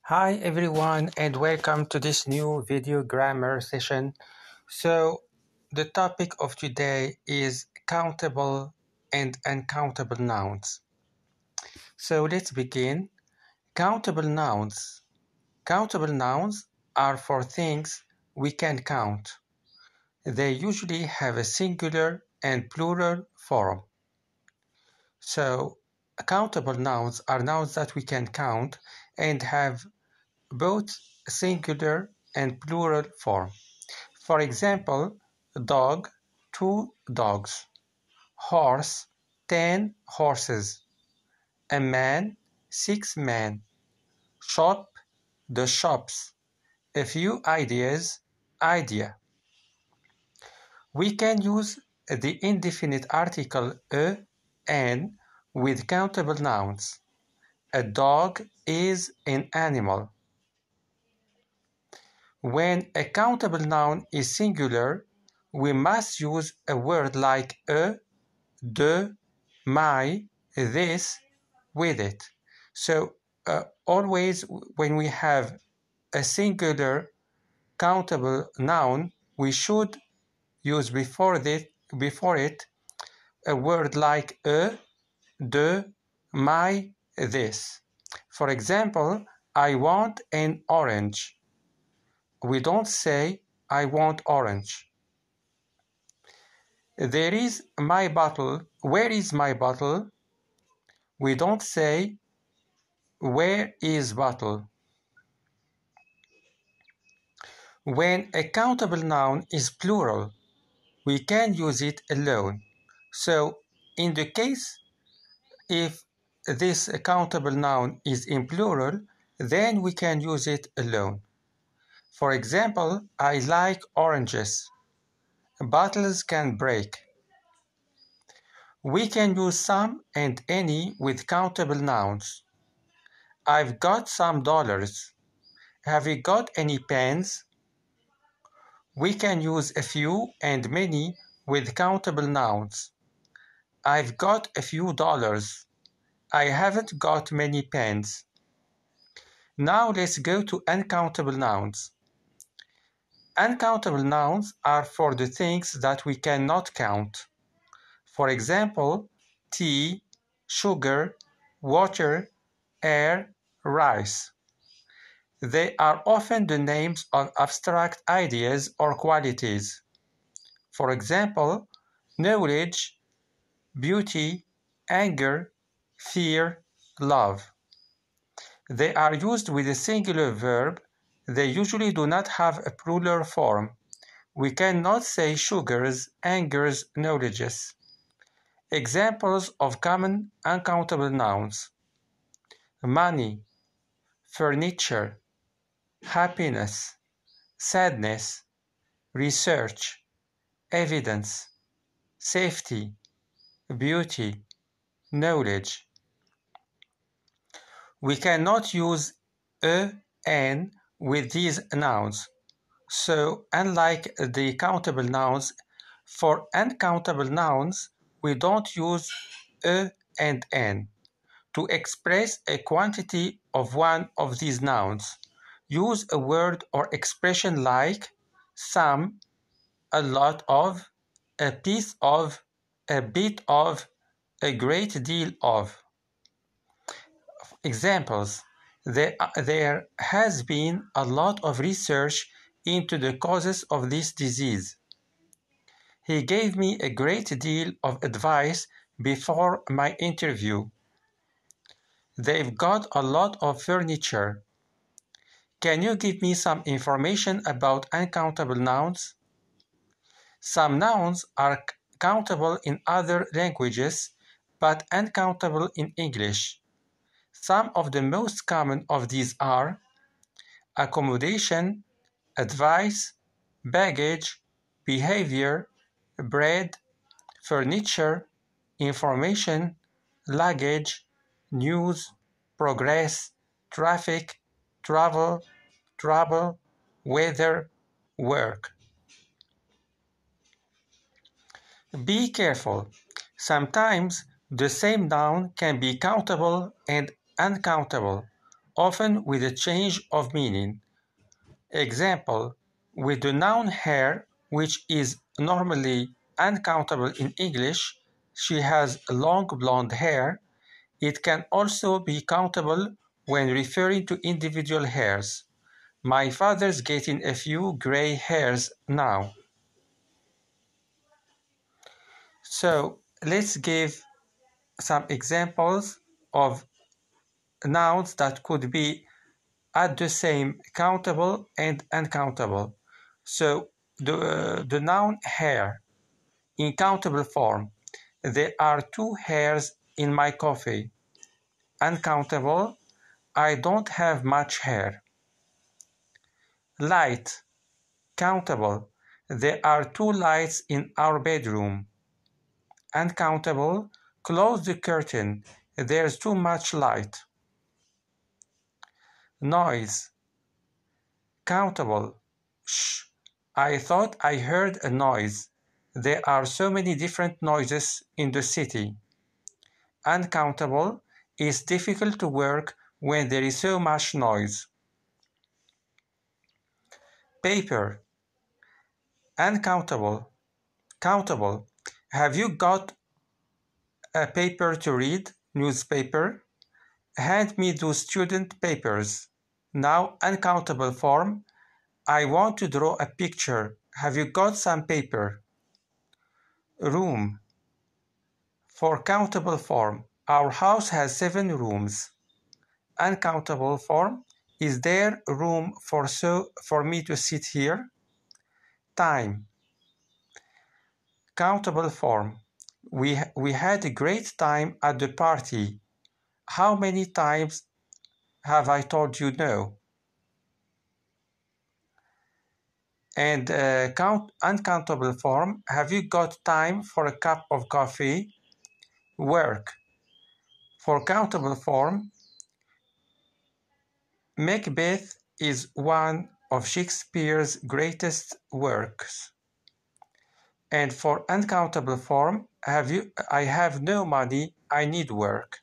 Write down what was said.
Hi everyone and welcome to this new video grammar session. So the topic of today is countable and uncountable nouns. So let's begin. Countable nouns. Countable nouns are for things we can count. They usually have a singular and plural form. So countable nouns are nouns that we can count and have both singular and plural form. For example, dog, 2 dogs; horse, 10 horses; a man, 6 men; shop, the shops; a few ideas, idea. We can use the indefinite article an with countable nouns. A dog is an animal. When a countable noun is singular, we must use a word like de, my, this with it. So always when we have a singular countable noun, we should use before it a word like de, my, this. For example, I want an orange. We don't say I want orange. There is my bottle. Where is my bottle? We don't say where is bottle. When a countable noun is plural, we can use it alone. So in the case if this countable noun is in plural, then we can use it alone. For example, I like oranges. Bottles can break. We can use some and any with countable nouns. I've got some dollars. Have you got any pens? We can use a few and many with countable nouns. I've got a few dollars. I haven't got many pens. Now let's go to uncountable nouns. Uncountable nouns are for the things that we cannot count. For example, tea, sugar, water, air, rice. They are often the names of abstract ideas or qualities. For example, knowledge, beauty, anger, fear, love. They are used with a singular verb. They usually do not have a plural form. We cannot say sugars, angers, knowledges. Examples of common uncountable nouns: money, furniture, happiness, sadness, research, evidence, safety, beauty, knowledge. We cannot use an with these nouns. So, unlike the countable nouns, for uncountable nouns, we don't use and an. To express a quantity of one of these nouns, use a word or expression like some, a lot of, a piece of, a bit of, a great deal of. Examples: there has been a lot of research into the causes of this disease. He gave me a great deal of advice before my interview. They've got a lot of furniture. Can you give me some information about uncountable nouns? Some nouns are countable in other languages, but uncountable in English. Some of the most common of these are accommodation, advice, baggage, behavior, bread, furniture, information, luggage, news, progress, traffic, travel, trouble, weather, work. Be careful. Sometimes the same noun can be countable and uncountable, often with a change of meaning. Example, with the noun hair, which is normally uncountable in English, she has long blonde hair. It can also be countable when referring to individual hairs. My father's getting a few gray hairs now. So let's give some examples of nouns that could be at the same countable and uncountable. So the noun hair in countable form, there are 2 hairs in my coffee. Uncountable, I don't have much hair. Light, countable, there are 2 lights in our bedroom. Uncountable, close the curtain, there's too much light. Noise, countable, shh, I thought I heard a noise. There are so many different noises in the city. Uncountable is difficult to work when there is so much noise. Paper, uncountable, countable. Have you got a paper to read? Newspaper. Hand me those student papers. Now uncountable form. I want to draw a picture. Have you got some paper? Room. For countable form, our house has 7 rooms. Uncountable form, is there room for me to sit here? Time. Countable form, we had a great time at the party. How many times have I told you no? And uncountable form, have you got time for a cup of coffee? Work. For countable form, Macbeth is one of Shakespeare's greatest works. And for uncountable form, I have no money, I need work.